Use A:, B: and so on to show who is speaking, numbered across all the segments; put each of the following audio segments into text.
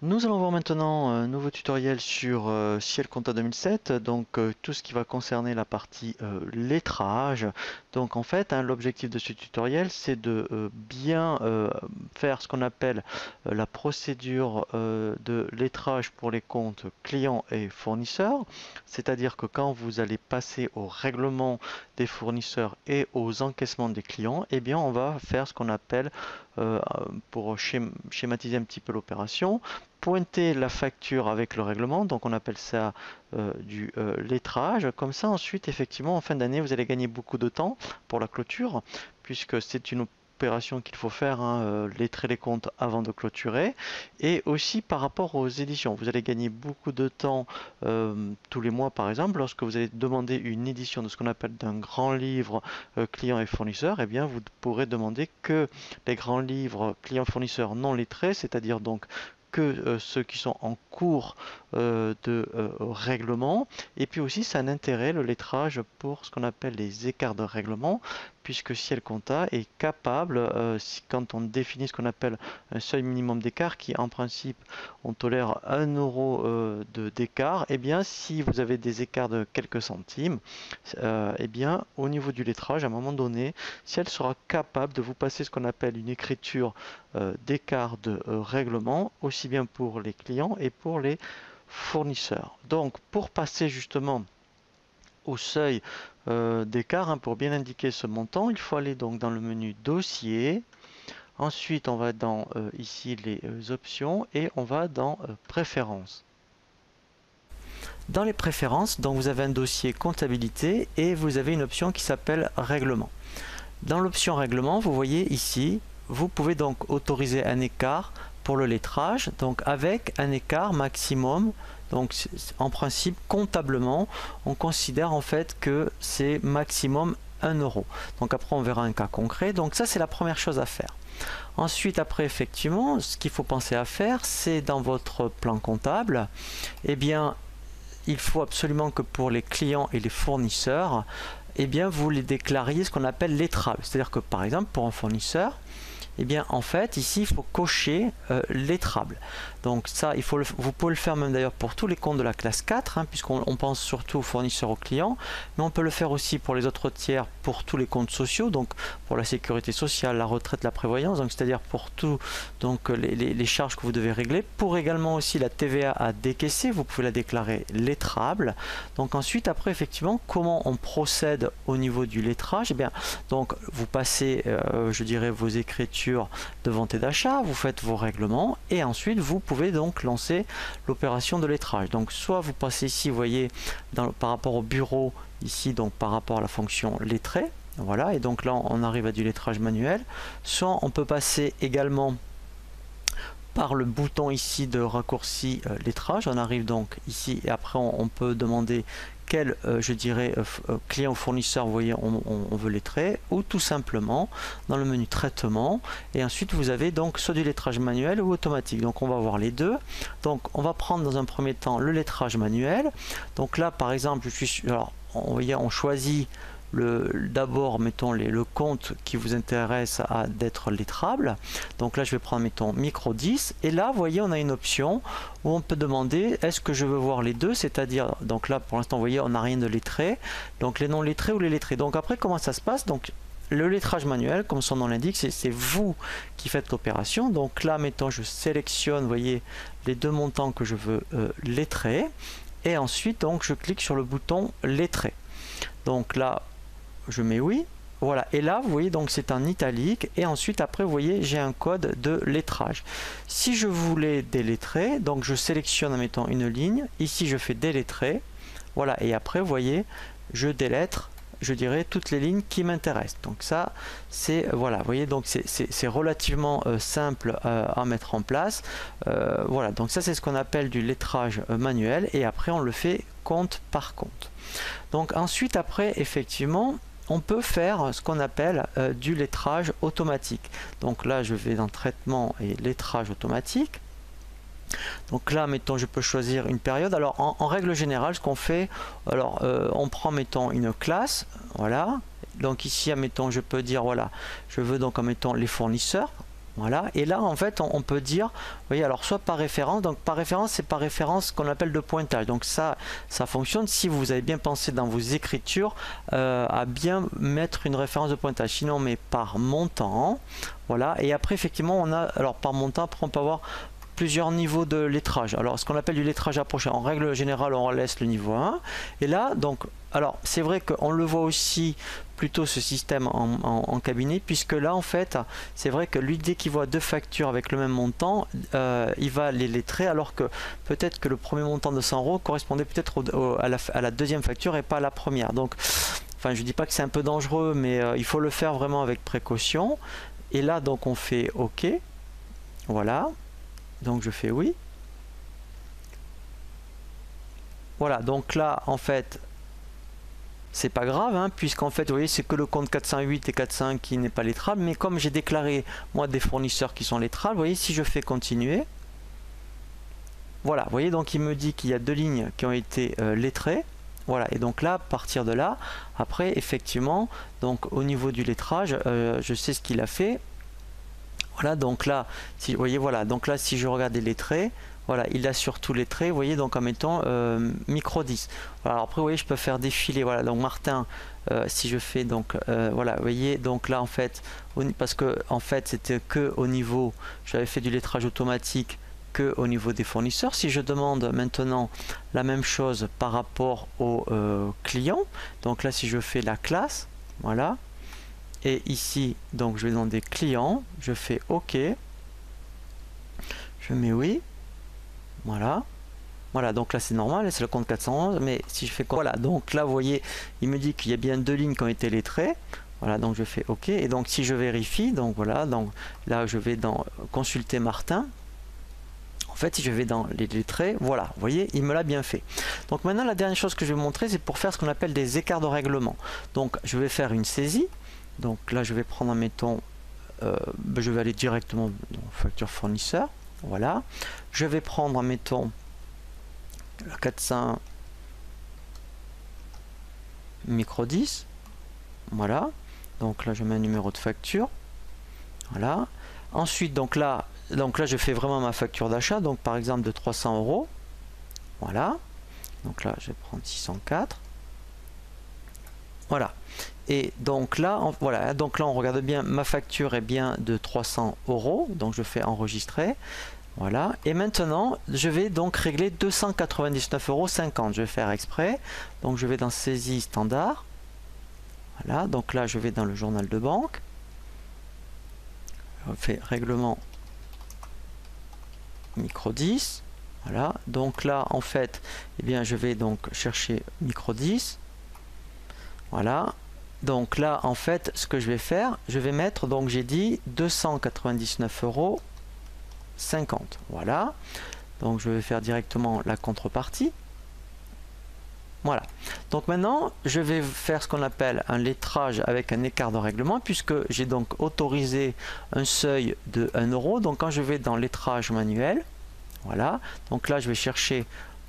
A: Nous allons voir maintenant un nouveau tutoriel sur Ciel Compta 2007, donc tout ce qui va concerner la partie lettrage. Donc en fait, hein, l'objectif de ce tutoriel, c'est de bien faire ce qu'on appelle la procédure de lettrage pour les comptes clients et fournisseurs. C'est-à-dire que quand vous allez passer au règlement des fournisseurs et aux encaissements des clients, eh bien on va faire ce qu'on appelle, pour schématiser un petit peu l'opération, pointer la facture avec le règlement, donc on appelle ça du lettrage. Comme ça, ensuite, effectivement, en fin d'année, vous allez gagner beaucoup de temps pour la clôture, puisque c'est une opération qu'il faut faire, hein, lettrer les comptes avant de clôturer. Et aussi par rapport aux éditions, vous allez gagner beaucoup de temps tous les mois, par exemple, lorsque vous allez demander une édition de ce qu'on appelle d'un grand livre client et fournisseur, eh bien, vous pourrez demander que les grands livres clients-fournisseurs non lettrés, c'est-à-dire donc que ceux qui sont en cours de règlement. Et puis aussi, ça a un intérêt, le lettrage, pour ce qu'on appelle les écarts de règlement, puisque Ciel Compta est capable, quand on définit ce qu'on appelle un seuil minimum d'écart, qui en principe, on tolère 1 euro d'écart, et bien si vous avez des écarts de quelques centimes, et bien au niveau du lettrage, à un moment donné, Ciel sera capable de vous passer ce qu'on appelle une écriture d'écart de règlement, aussi bien pour les clients et pour les fournisseurs. Donc pour passer justement au seuil d'écart, hein, pour bien indiquer ce montant, il faut aller donc dans le menu dossier. Ensuite, on va dans ici les options et on va dans préférences. Dans les préférences, donc vous avez un dossier comptabilité et vous avez une option qui s'appelle règlement. Dans l'option règlement, vous voyez ici, vous pouvez donc autoriser un écart pour le lettrage, donc avec un écart maximum. Donc en principe, comptablement, on considère en fait que c'est maximum 1 euro. Donc après, on verra un cas concret. Donc ça, c'est la première chose à faire. Ensuite, après, effectivement, ce qu'il faut penser à faire, c'est dans votre plan comptable, eh bien, il faut absolument que pour les clients et les fournisseurs, eh bien, vous les déclariez ce qu'on appelle lettrable. C'est-à-dire que, par exemple, pour un fournisseur, eh bien, en fait, ici, il faut cocher lettrable. Donc ça, vous pouvez le faire même d'ailleurs pour tous les comptes de la classe 4, hein, puisqu'on pense surtout aux fournisseurs, aux clients, mais on peut le faire aussi pour les autres tiers, pour tous les comptes sociaux, donc pour la sécurité sociale, la retraite, la prévoyance, donc c'est-à-dire pour tout, donc les charges que vous devez régler. Pour également aussi la TVA à décaisser, vous pouvez la déclarer lettrable. Donc ensuite, après, effectivement, comment on procède au niveau du lettrage? Eh bien, donc vous passez, je dirais, vos écritures de vente et d'achat, vous faites vos règlements et ensuite vous pouvez donc lancer l'opération de lettrage. Donc soit vous passez ici, vous voyez, par rapport au bureau, ici donc par rapport à la fonction lettré, voilà, et donc là on arrive à du lettrage manuel. Soit on peut passer également par le bouton ici de raccourci lettrage, on arrive donc ici et après on peut demander quel, je dirais, client ou fournisseur, vous voyez, on veut lettrer, ou tout simplement dans le menu traitement, et ensuite vous avez donc soit du lettrage manuel ou automatique. Donc on va voir les deux. Donc on va prendre dans un premier temps le lettrage manuel. Donc là par exemple, alors on choisit d'abord, mettons, le compte qui vous intéresse à d'être lettrable. Donc là, je vais prendre, mettons, micro 10. Et là, vous voyez, on a une option où on peut demander, est-ce que je veux voir les deux? C'est-à-dire, donc là, pour l'instant, vous voyez, on n'a rien de lettré. Donc les non lettrés ou les lettrés. Donc après, comment ça se passe? Donc le lettrage manuel, comme son nom l'indique, c'est vous qui faites l'opération. Donc là, mettons, je sélectionne, vous voyez, les deux montants que je veux lettrer. Et ensuite, donc, je clique sur le bouton lettrer. Donc là, je mets oui, voilà, et là vous voyez donc c'est en italique et ensuite après vous voyez j'ai un code de lettrage. Si je voulais délettrer, donc je sélectionne en mettant une ligne, ici je fais délettrer, voilà, et après vous voyez je délettre, je dirais, toutes les lignes qui m'intéressent. Donc ça c'est, voilà, vous voyez, donc c'est relativement simple à mettre en place. Voilà, donc ça c'est ce qu'on appelle du lettrage manuel et après on le fait compte par compte. Donc ensuite après effectivement on peut faire ce qu'on appelle du lettrage automatique. Donc là, je vais dans traitement et lettrage automatique. Donc là, mettons, je peux choisir une période. Alors, en règle générale, ce qu'on fait, alors, on prend, mettons, une classe, voilà. Donc ici, admettons, je peux dire, voilà, je veux donc, admettons, les fournisseurs. Voilà, et là en fait on peut dire, vous voyez, alors soit par référence, donc par référence c'est par référence qu'on appelle de pointage, donc ça fonctionne si vous avez bien pensé dans vos écritures à bien mettre une référence de pointage, sinon on met par montant, voilà, et après effectivement on a, alors par montant, après on peut avoir plusieurs niveaux de lettrage. Alors ce qu'on appelle du lettrage approché, en règle générale on laisse le niveau 1, et là donc, alors c'est vrai qu'on le voit aussi plutôt ce système en cabinet, puisque là en fait c'est vrai que lui dès qu'il voit deux factures avec le même montant, il va les lettrer, alors que peut-être que le premier montant de 100 € correspondait peut-être à la deuxième facture et pas à la première. Donc enfin je dis pas que c'est un peu dangereux, mais il faut le faire vraiment avec précaution. Et là donc on fait OK, voilà, donc je fais oui, voilà, donc là en fait c'est pas grave, hein, puisqu'en fait vous voyez c'est que le compte 408 et 405 qui n'est pas lettrable, mais comme j'ai déclaré moi des fournisseurs qui sont lettrables, vous voyez, si je fais continuer, voilà, vous voyez, donc il me dit qu'il y a deux lignes qui ont été lettrées, voilà, et donc là à partir de là, après effectivement, donc au niveau du lettrage, je sais ce qu'il a fait. Voilà, donc là, si vous voyez, voilà, donc là, si je regarde les lettrés, voilà, il a surtout lettré, vous voyez, donc en mettant micro 10. Voilà, alors après, vous voyez, je peux faire défiler, voilà, donc Martin, si je fais, donc, voilà, vous voyez, donc là, en fait, parce que, en fait, c'était que au niveau, j'avais fait du lettrage automatique que au niveau des fournisseurs. Si je demande maintenant la même chose par rapport aux clients, donc là, si je fais la classe, voilà, et ici donc je vais demander client, je fais OK, je mets oui, voilà, voilà, donc là c'est normal, c'est le compte 411, mais si je fais quoi, voilà, donc là vous voyez il me dit qu'il y a bien deux lignes qui ont été lettrées, voilà, donc je fais OK, et donc si je vérifie, donc voilà, donc là je vais dans consulter Martin. En fait, si je vais dans les lettrés, voilà, vous voyez, il me l'a bien fait. Donc maintenant, la dernière chose que je vais vous montrer, c'est pour faire ce qu'on appelle des écarts de règlement. Donc je vais faire une saisie. Donc là, je vais prendre, mettons, je vais aller directement dans facture fournisseur. Voilà. Je vais prendre, mettons, le 400 micro 10. Voilà. Donc là, je mets un numéro de facture. Voilà. Ensuite, donc là, je fais vraiment ma facture d'achat. Donc par exemple de 300 €. Voilà. Donc là, je vais prendre 604. Voilà. Et donc là, voilà, donc là on regarde bien, ma facture est bien de 300 €, donc je fais enregistrer, voilà. Et maintenant, je vais donc régler 299,50 €. Je vais faire exprès, donc je vais dans saisie standard, voilà. Donc là, je vais dans le journal de banque, je fais règlement micro 10, voilà. Donc là, en fait, eh bien, je vais donc chercher micro 10, voilà. Donc là, en fait, ce que je vais faire, je vais mettre, donc j'ai dit 299,50 €. Voilà. Donc je vais faire directement la contrepartie. Voilà. Donc maintenant, je vais faire ce qu'on appelle un lettrage avec un écart de règlement, puisque j'ai donc autorisé un seuil de 1 €. Donc quand je vais dans lettrage manuel, voilà. Donc là, je vais chercher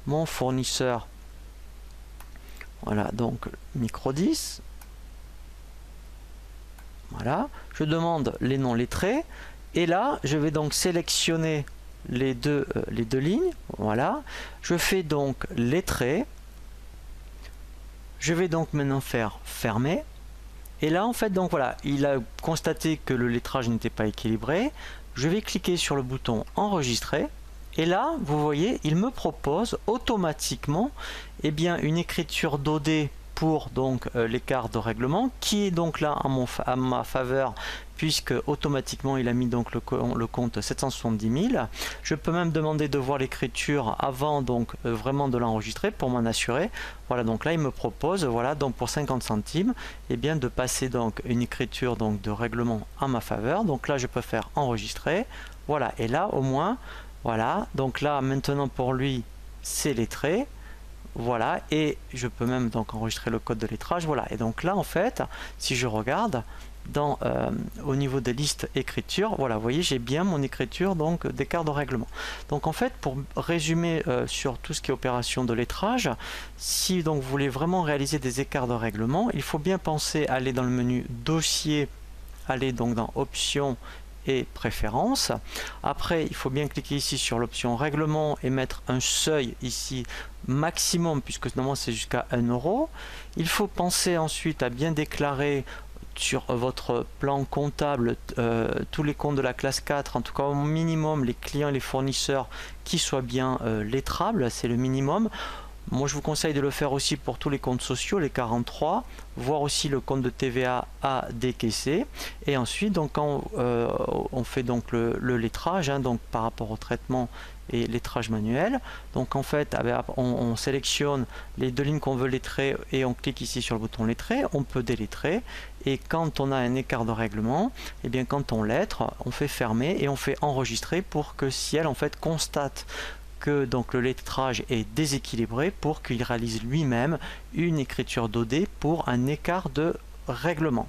A: mon fournisseur. Voilà, donc micro 10. Voilà, je demande les noms lettrés et là je vais donc sélectionner les deux lignes. Voilà, je fais donc lettré, je vais donc maintenant faire fermer et là en fait donc voilà, il a constaté que le lettrage n'était pas équilibré. Je vais cliquer sur le bouton enregistrer et là vous voyez il me propose automatiquement eh bien une écriture d'OD pour donc l'écart de règlement qui est donc là à ma faveur, puisque automatiquement il a mis donc le compte 770 000. Je peux même demander de voir l'écriture avant donc vraiment de l'enregistrer pour m'en assurer. Voilà, donc là il me propose, voilà, donc pour 50 centimes et bien de passer donc une écriture donc de règlement à ma faveur. Donc là je peux faire enregistrer, voilà, et là au moins voilà, donc là maintenant pour lui c'est lettré. Voilà, et je peux même donc enregistrer le code de lettrage. Voilà, et donc là en fait, si je regarde dans au niveau des listes écriture, voilà, vous voyez, j'ai bien mon écriture donc d'écart de règlement. Donc en fait, pour résumer sur tout ce qui est opération de lettrage, si donc vous voulez vraiment réaliser des écarts de règlement, il faut bien penser à aller dans le menu dossier, aller donc dans options et préférences. Après, il faut bien cliquer ici sur l'option règlement et mettre un seuil ici maximum, puisque normalement c'est jusqu'à 1 euro. Il faut penser ensuite à bien déclarer sur votre plan comptable tous les comptes de la classe 4, en tout cas au minimum les clients et les fournisseurs qui soient bien lettrables, c'est le minimum. Moi je vous conseille de le faire aussi pour tous les comptes sociaux, les 43, voir aussi le compte de TVA à décaisser. Et ensuite, donc, quand on fait donc le lettrage, hein, donc par rapport au traitement et lettrage manuel, donc en fait on sélectionne les deux lignes qu'on veut lettrer et on clique ici sur le bouton lettrer, on peut délettrer. Et quand on a un écart de règlement, et bien quand on lettre, on fait fermer et on fait enregistrer pour que Ciel en fait constate que donc le lettrage est déséquilibré pour qu'il réalise lui-même une écriture d'OD pour un écart de règlement.